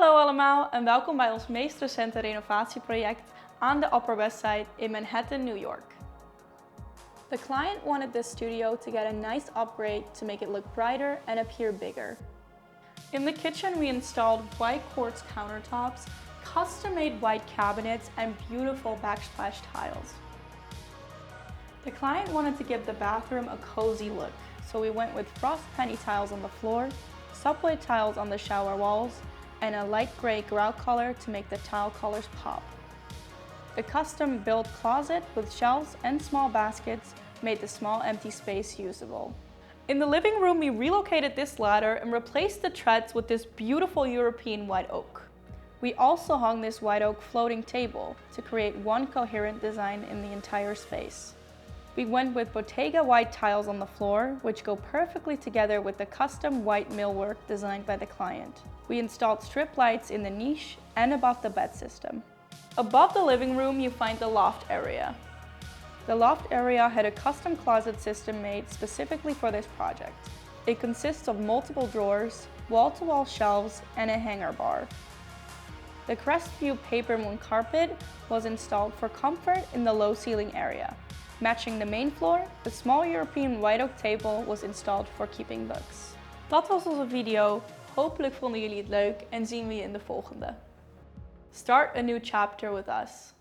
Hallo allemaal en welkom bij ons meest recente renovatieproject aan de Upper West Side in Manhattan, New York. The client wanted this studio to get a nice upgrade to make it look brighter and appear bigger. In the kitchen, we installed white quartz countertops, custom-made white cabinets, and beautiful backsplash tiles. The client wanted to give the bathroom a cozy look, so we went with frost penny tiles on the floor, subway tiles on the shower walls, and a light gray grout color to make the tile colors pop. The custom-built closet with shelves and small baskets made the small empty space usable. In the living room, we relocated this ladder and replaced the treads with this beautiful European white oak. We also hung this white oak floating table to create one coherent design in the entire space. We went with Bottega white tiles on the floor, which go perfectly together with the custom white millwork designed by the client. We installed strip lights in the niche and above the bed system. Above the living room, you find the loft area. The loft area had a custom closet system made specifically for this project. It consists of multiple drawers, wall-to-wall shelves, and a hanger bar. The Crestview Paper Moon carpet was installed for comfort in the low ceiling area. Matching the main floor, a small European white oak table was installed for keeping books. Dat was onze video. Hopelijk vonden jullie het leuk en zien we je in de volgende. Start a new chapter with us.